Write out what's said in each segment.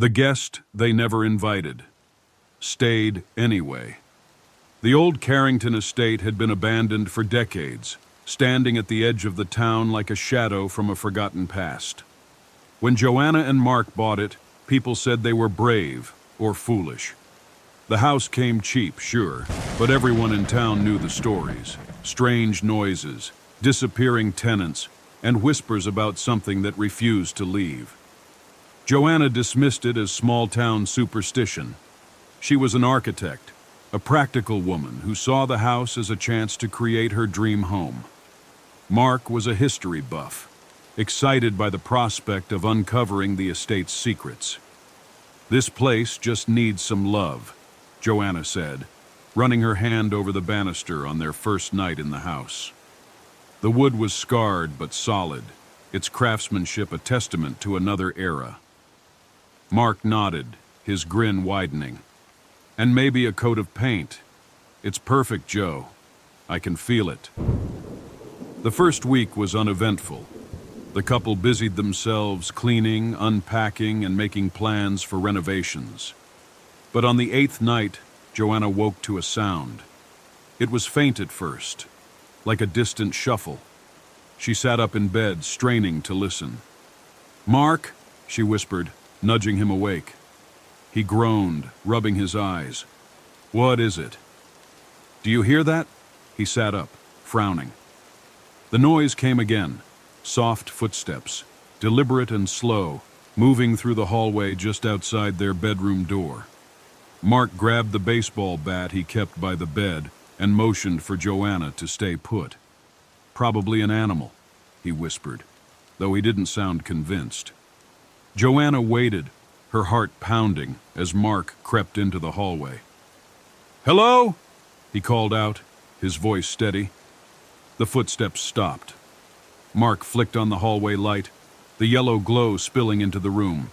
The guest they never invited stayed anyway. The old Carrington estate had been abandoned for decades, standing at the edge of the town like a shadow from a forgotten past. When Joanna and Mark bought it, people said they were brave or foolish. The house came cheap, sure, but everyone in town knew the stories. Strange noises, disappearing tenants, and whispers about something that refused to leave. Joanna dismissed it as small-town superstition. She was an architect, a practical woman who saw the house as a chance to create her dream home. Mark was a history buff, excited by the prospect of uncovering the estate's secrets. "This place just needs some love," Joanna said, running her hand over the banister on their first night in the house. The wood was scarred but solid, its craftsmanship a testament to another era. Mark nodded, his grin widening. "And maybe a coat of paint. It's perfect, Joe. I can feel it." The first week was uneventful. The couple busied themselves cleaning, unpacking, and making plans for renovations. But on the 8th night, Joanna woke to a sound. It was faint at first, like a distant shuffle. She sat up in bed, straining to listen. "Mark," she whispered, nudging him awake. He groaned, rubbing his eyes. "What is it?" "Do you hear that?" He sat up, frowning. The noise came again, soft footsteps, deliberate and slow, moving through the hallway just outside their bedroom door. Mark grabbed the baseball bat he kept by the bed and motioned for Joanna to stay put. "Probably an animal," he whispered, though he didn't sound convinced. Joanna waited, her heart pounding, as Mark crept into the hallway. "Hello?" he called out, his voice steady. The footsteps stopped. Mark flicked on the hallway light, the yellow glow spilling into the room.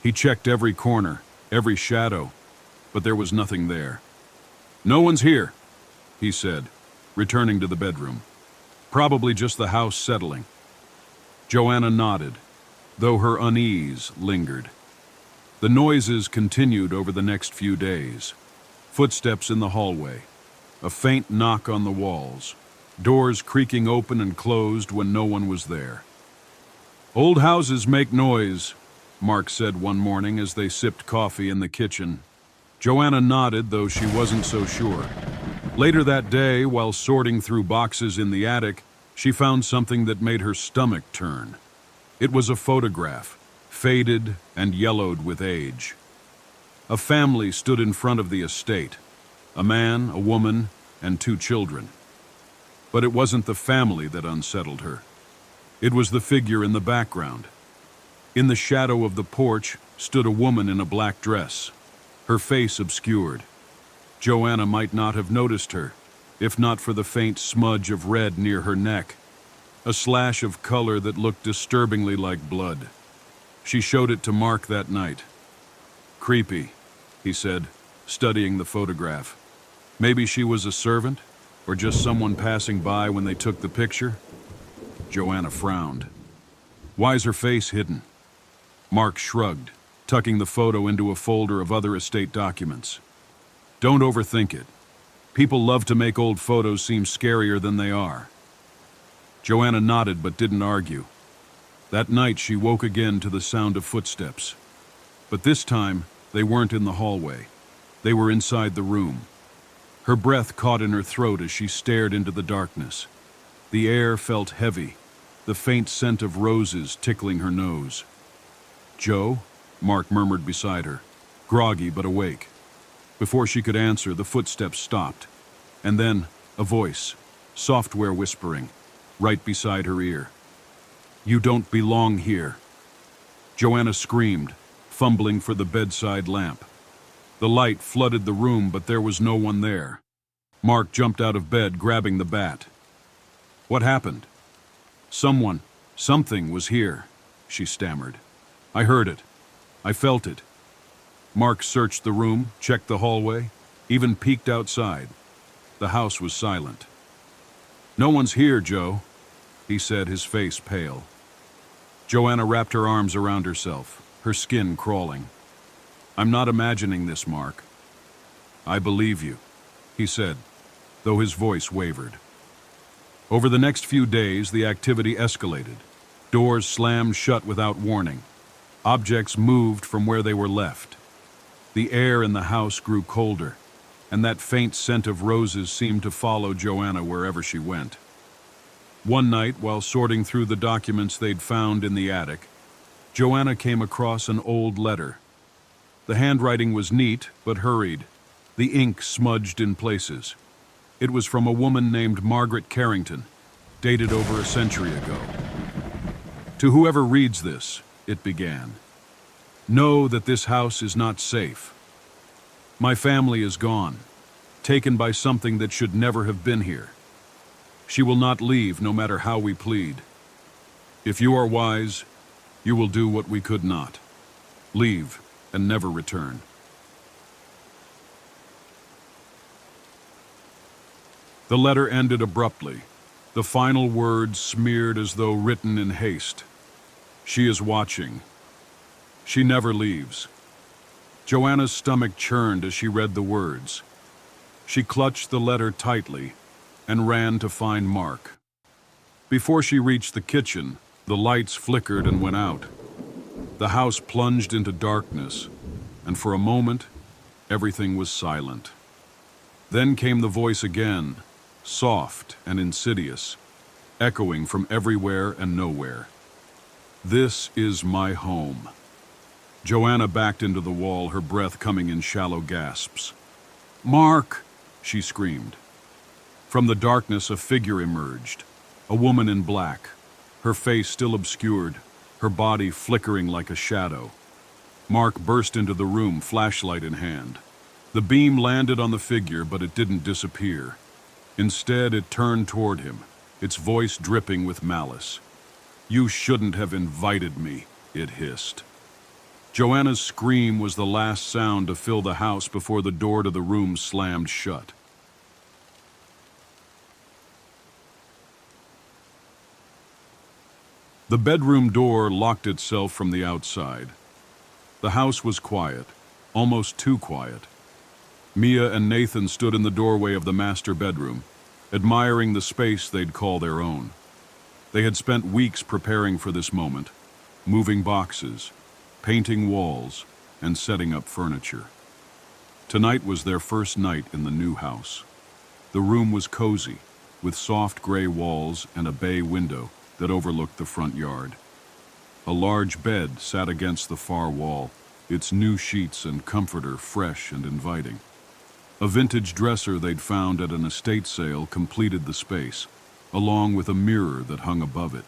He checked every corner, every shadow, but there was nothing there. "No one's here," he said, returning to the bedroom. "Probably just the house settling." Joanna nodded, though her unease lingered. The noises continued over the next few days. Footsteps in the hallway, a faint knock on the walls, doors creaking open and closed when no one was there. "Old houses make noise," Mark said one morning as they sipped coffee in the kitchen. Joanna nodded, though she wasn't so sure. Later that day, while sorting through boxes in the attic, she found something that made her stomach turn. It was a photograph, faded and yellowed with age. A family stood in front of the estate, a man, a woman, and 2 children. But it wasn't the family that unsettled her. It was the figure in the background. In the shadow of the porch stood a woman in a black dress, her face obscured. Joanna might not have noticed her, if not for the faint smudge of red near her neck, a slash of color that looked disturbingly like blood. She showed it to Mark that night. "Creepy," he said, studying the photograph. "Maybe she was a servant, or just someone passing by when they took the picture?" Joanna frowned. "Why's her face hidden?" Mark shrugged, tucking the photo into a folder of other estate documents. "Don't overthink it. People love to make old photos seem scarier than they are." Joanna nodded but didn't argue. That night she woke again to the sound of footsteps. But this time, they weren't in the hallway. They were inside the room. Her breath caught in her throat as she stared into the darkness. The air felt heavy, the faint scent of roses tickling her nose. "Joe?" Mark murmured beside her, groggy but awake. Before she could answer, the footsteps stopped, and then a voice, software whispering, right beside her ear. "You don't belong here." Joanna screamed, fumbling for the bedside lamp. The light flooded the room, but there was no one there. Mark jumped out of bed, grabbing the bat. "What happened?" Something was here," she stammered. "I heard it. I felt it." Mark searched the room, checked the hallway, even peeked outside. The house was silent. "No one's here, Joe," he said, his face pale. Joanna wrapped her arms around herself, her skin crawling. I'm not imagining this, Mark. I believe you, he said, though his voice wavered. Over the next few days, the activity escalated. Doors slammed shut without warning. Objects moved from where they were left. The air in the house grew colder, and that faint scent of roses seemed to follow Joanna wherever she went. One night, while sorting through the documents they'd found in the attic, Joanna came across an old letter. The handwriting was neat, but hurried, the ink smudged in places. It was from a woman named Margaret Carrington, dated over a century ago. To whoever reads this, it began, know that this house is not safe. My family is gone, taken by something that should never have been here. She will not leave no matter how we plead. If you are wise, you will do what we could not. Leave and never return. The letter ended abruptly, the final words smeared as though written in haste. She is watching. She never leaves. Joanna's stomach churned as she read the words. She clutched the letter tightly and ran to find Mark. Before she reached the kitchen, the lights flickered and went out. The house plunged into darkness, and for a moment, everything was silent. Then came the voice again, soft and insidious, echoing from everywhere and nowhere. This is my home. Joanna backed into the wall, her breath coming in shallow gasps. Mark, she screamed. From the darkness, a figure emerged, a woman in black, her face still obscured, her body flickering like a shadow. Mark burst into the room, flashlight in hand. The beam landed on the figure, but it didn't disappear. Instead, it turned toward him, its voice dripping with malice. You shouldn't have invited me, it hissed. Joanna's scream was the last sound to fill the house before the door to the room slammed shut. The bedroom door locked itself from the outside. The house was quiet, almost too quiet. Mia and Nathan stood in the doorway of the master bedroom, admiring the space they'd call their own. They had spent weeks preparing for this moment, moving boxes, painting walls, and setting up furniture. Tonight was their first night in the new house. The room was cozy, with soft gray walls and a bay window that overlooked the front yard. A large bed sat against the far wall, its new sheets and comforter fresh and inviting. A vintage dresser they'd found at an estate sale completed the space, along with a mirror that hung above it.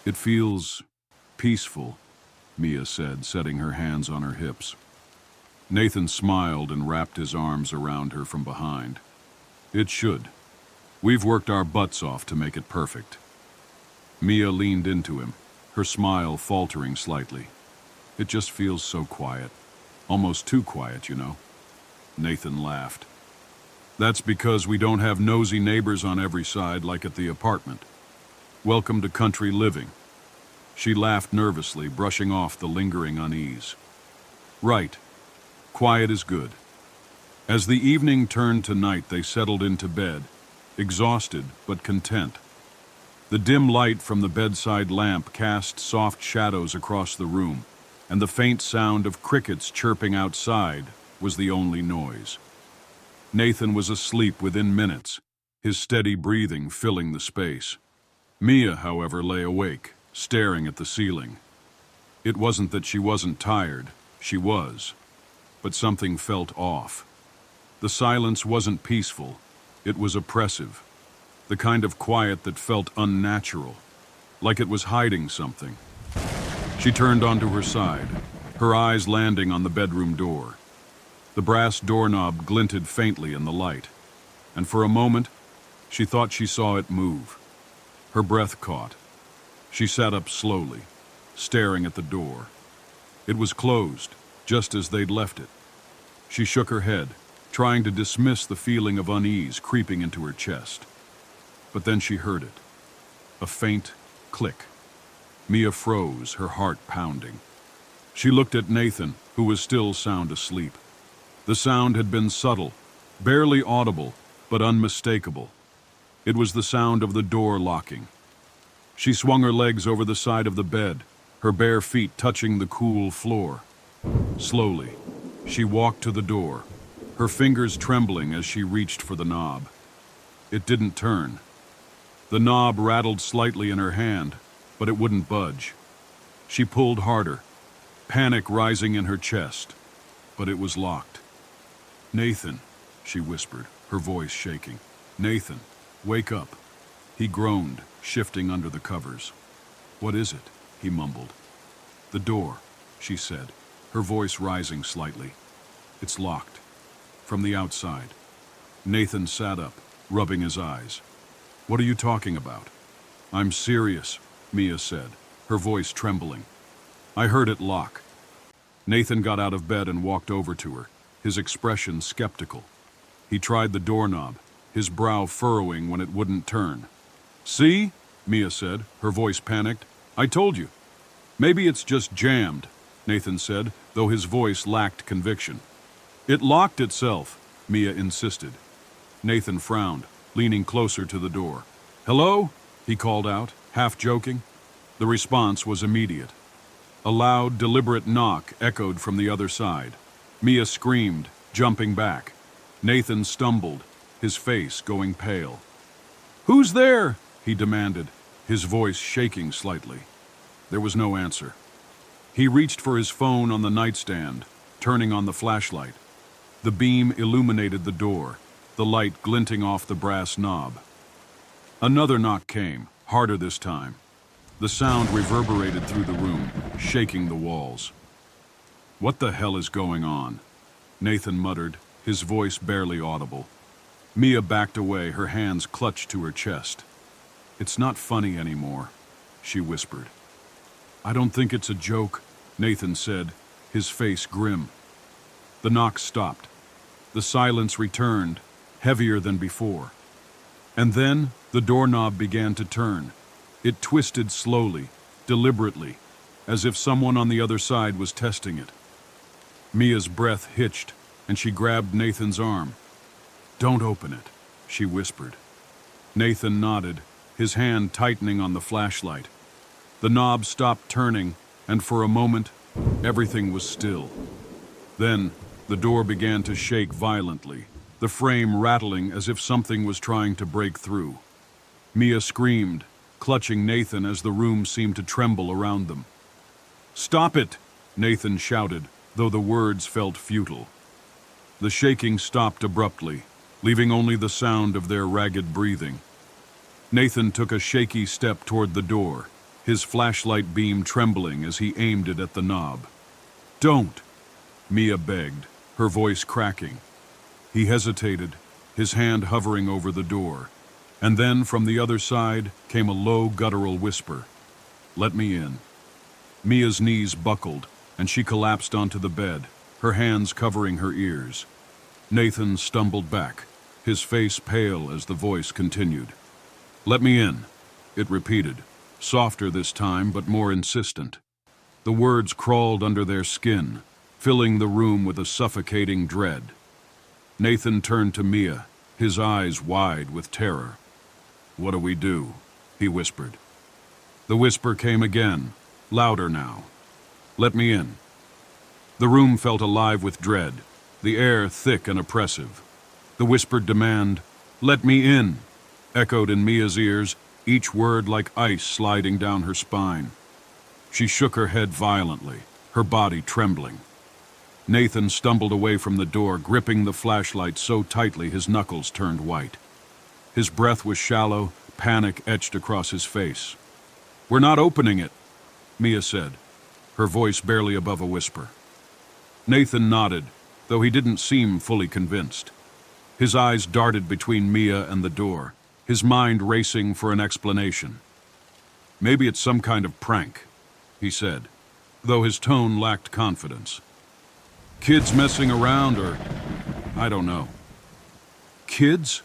It feels peaceful, Mia said, setting her hands on her hips. Nathan smiled and wrapped his arms around her from behind. It should. We've worked our butts off to make it perfect. Mia leaned into him, her smile faltering slightly. It just feels so quiet. Almost too quiet, you know. Nathan laughed. That's because we don't have nosy neighbors on every side like at the apartment. Welcome to country living. She laughed nervously, brushing off the lingering unease. Right. Quiet is good. As the evening turned to night, they settled into bed, exhausted but content. The dim light from the bedside lamp cast soft shadows across the room, and the faint sound of crickets chirping outside was the only noise. Nathan was asleep within minutes, his steady breathing filling the space. Mia, however, lay awake, staring at the ceiling. It wasn't that she wasn't tired, she was, but something felt off. The silence wasn't peaceful, it was oppressive, the kind of quiet that felt unnatural, like it was hiding something. She turned onto her side, her eyes landing on the bedroom door. The brass doorknob glinted faintly in the light, and for a moment, she thought she saw it move. Her breath caught. She sat up slowly, staring at the door. It was closed, just as they'd left it. She shook her head, trying to dismiss the feeling of unease creeping into her chest. But then she heard it. A faint click. Mia froze, her heart pounding. She looked at Nathan, who was still sound asleep. The sound had been subtle, barely audible, but unmistakable. It was the sound of the door locking. She swung her legs over the side of the bed, her bare feet touching the cool floor. Slowly, she walked to the door, her fingers trembling as she reached for the knob. It didn't turn. The knob rattled slightly in her hand, but it wouldn't budge. She pulled harder, panic rising in her chest, but it was locked. "Nathan," she whispered, her voice shaking. "Nathan, wake up." He groaned, shifting under the covers. "What is it?" he mumbled. "The door," she said, her voice rising slightly. "It's locked. From the outside." Nathan sat up, rubbing his eyes. "What are you talking about?" "I'm serious," Mia said, her voice trembling. "I heard it lock." Nathan got out of bed and walked over to her, his expression skeptical. He tried the doorknob, his brow furrowing when it wouldn't turn. "See?" Mia said, her voice panicked. "I told you." "Maybe it's just jammed," Nathan said, though his voice lacked conviction. "It locked itself," Mia insisted. Nathan frowned, leaning closer to the door. "Hello?" he called out, half joking. The response was immediate. A loud, deliberate knock echoed from the other side. Mia screamed, jumping back. Nathan stumbled, his face going pale. "Who's there?" he demanded, his voice shaking slightly. There was no answer. He reached for his phone on the nightstand, turning on the flashlight. The beam illuminated the door, the light glinting off the brass knob. Another knock came, harder this time. The sound reverberated through the room, shaking the walls. "What the hell is going on?" Nathan muttered, his voice barely audible. Mia backed away, her hands clutched to her chest. "It's not funny anymore," she whispered. "I don't think it's a joke," Nathan said, his face grim. The knock stopped. The silence returned, heavier than before. And then the doorknob began to turn. It twisted slowly, deliberately, as if someone on the other side was testing it. Mia's breath hitched, and she grabbed Nathan's arm. "Don't open it," she whispered. Nathan nodded, his hand tightening on the flashlight. The knob stopped turning, and for a moment, everything was still. Then, the door began to shake violently, the frame rattling as if something was trying to break through. Mia screamed, clutching Nathan as the room seemed to tremble around them. "Stop it!" Nathan shouted, though the words felt futile. The shaking stopped abruptly, leaving only the sound of their ragged breathing. Nathan took a shaky step toward the door, his flashlight beam trembling as he aimed it at the knob. "Don't!" Mia begged, her voice cracking. He hesitated, his hand hovering over the door, and then from the other side came a low guttural whisper. "Let me in." Mia's knees buckled, and she collapsed onto the bed, her hands covering her ears. Nathan stumbled back, his face pale as the voice continued. "Let me in," it repeated, softer this time but more insistent. The words crawled under their skin, filling the room with a suffocating dread. Nathan turned to Mia, his eyes wide with terror. "What do we do?" he whispered. The whisper came again, louder now. "Let me in." The room felt alive with dread, the air thick and oppressive. The whispered demand, "Let me in," echoed in Mia's ears, each word like ice sliding down her spine. She shook her head violently, her body trembling. Nathan stumbled away from the door, gripping the flashlight so tightly his knuckles turned white. His breath was shallow, panic etched across his face. "We're not opening it," Mia said, her voice barely above a whisper. Nathan nodded, though he didn't seem fully convinced. His eyes darted between Mia and the door, his mind racing for an explanation. "Maybe it's some kind of prank," he said, though his tone lacked confidence. "Kids messing around or... I don't know." "Kids?"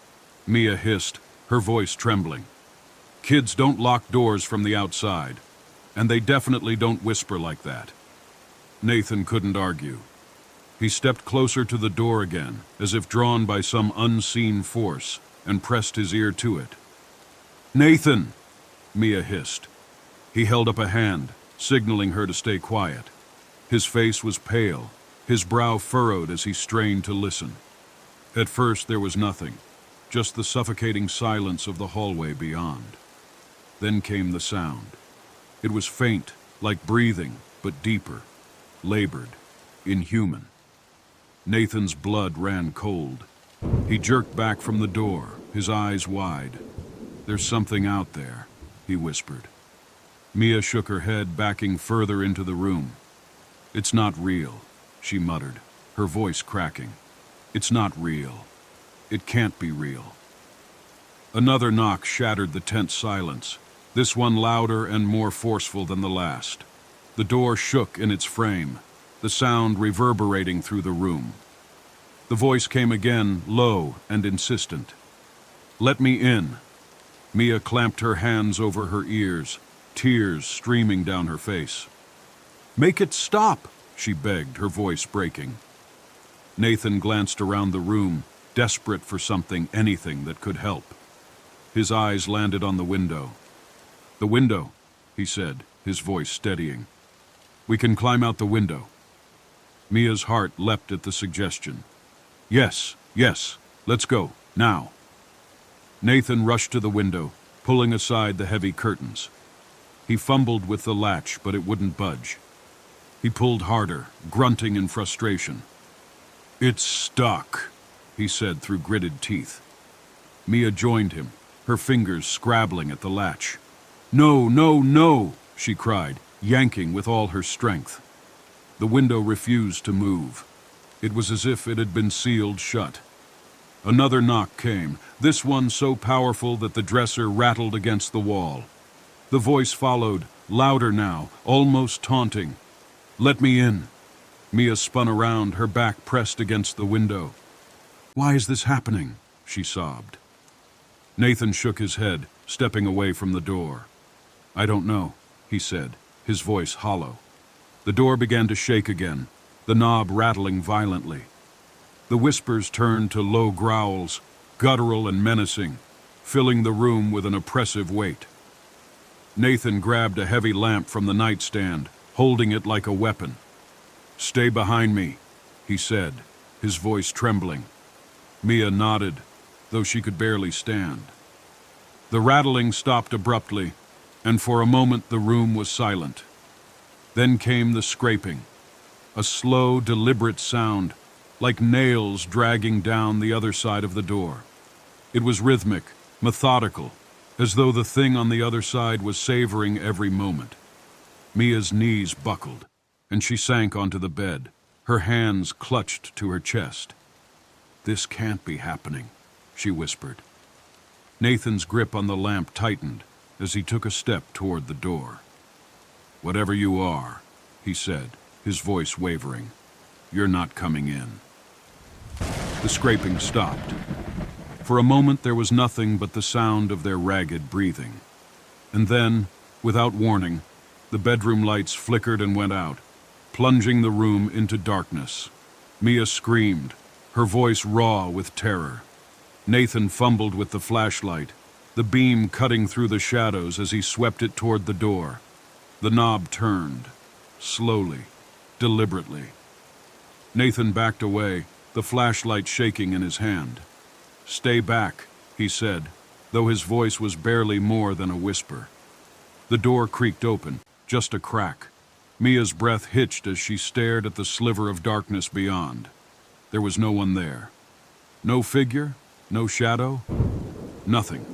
Mia hissed, her voice trembling. "Kids don't lock doors from the outside, and they definitely don't whisper like that." Nathan couldn't argue. He stepped closer to the door again, as if drawn by some unseen force, and pressed his ear to it. "Nathan!" Mia hissed. He held up a hand, signaling her to stay quiet. His face was pale, his brow furrowed as he strained to listen. At first there was nothing, just the suffocating silence of the hallway beyond. Then came the sound. It was faint, like breathing, but deeper, labored, inhuman. Nathan's blood ran cold. He jerked back from the door, his eyes wide. "There's something out there," he whispered. Mia shook her head, backing further into the room. "It's not real," she muttered, her voice cracking. "It's not real. It can't be real." Another knock shattered the tense silence, this one louder and more forceful than the last. The door shook in its frame, the sound reverberating through the room. The voice came again, low and insistent. "Let me in." Mia clamped her hands over her ears, tears streaming down her face. "Make it stop," she begged, her voice breaking. Nathan glanced around the room, desperate for something, anything that could help. His eyes landed on the window. "The window," he said, his voice steadying. "We can climb out the window." Mia's heart leapt at the suggestion. Yes, let's go, now." Nathan rushed to the window, pulling aside the heavy curtains. He fumbled with the latch, but it wouldn't budge. He pulled harder, grunting in frustration. "It's stuck," he said through gritted teeth. Mia joined him, her fingers scrabbling at the latch. "No, no, no!" she cried, yanking with all her strength. The window refused to move. It was as if it had been sealed shut. Another knock came, this one so powerful that the dresser rattled against the wall. The voice followed, louder now, almost taunting. "Let me in." Mia spun around, her back pressed against the window. "Why is this happening?" she sobbed. Nathan shook his head, stepping away from the door. "I don't know," he said, his voice hollow. The door began to shake again, the knob rattling violently. The whispers turned to low growls, guttural and menacing, filling the room with an oppressive weight. Nathan grabbed a heavy lamp from the nightstand, holding it like a weapon. "Stay behind me," he said, his voice trembling. Mia nodded, though she could barely stand. The rattling stopped abruptly, and for a moment the room was silent. Then came the scraping, a slow, deliberate sound, like nails dragging down the other side of the door. It was rhythmic, methodical, as though the thing on the other side was savoring every moment. Mia's knees buckled, and she sank onto the bed, her hands clutched to her chest. "This can't be happening," she whispered. Nathan's grip on the lamp tightened as he took a step toward the door. "Whatever you are," he said, his voice wavering, "you're not coming in." The scraping stopped. For a moment there was nothing but the sound of their ragged breathing. And then, without warning, the bedroom lights flickered and went out, plunging the room into darkness. Mia screamed, her voice raw with terror. Nathan fumbled with the flashlight, the beam cutting through the shadows as he swept it toward the door. The knob turned, slowly, deliberately. Nathan backed away, the flashlight shaking in his hand. "Stay back," he said, though his voice was barely more than a whisper. The door creaked open, just a crack. Mia's breath hitched as she stared at the sliver of darkness beyond. There was no one there. No figure, no shadow, nothing.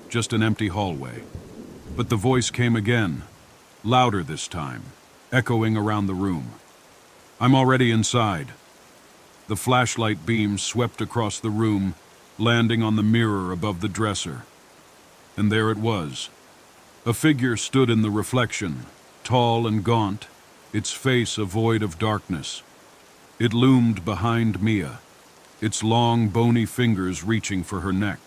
Just an empty hallway. But the voice came again, louder this time, echoing around the room. "I'm already inside." The flashlight beam swept across the room, landing on the mirror above the dresser. And there it was. A figure stood in the reflection, tall and gaunt, its face a void of darkness. It loomed behind Mia, its long, bony fingers reaching for her neck.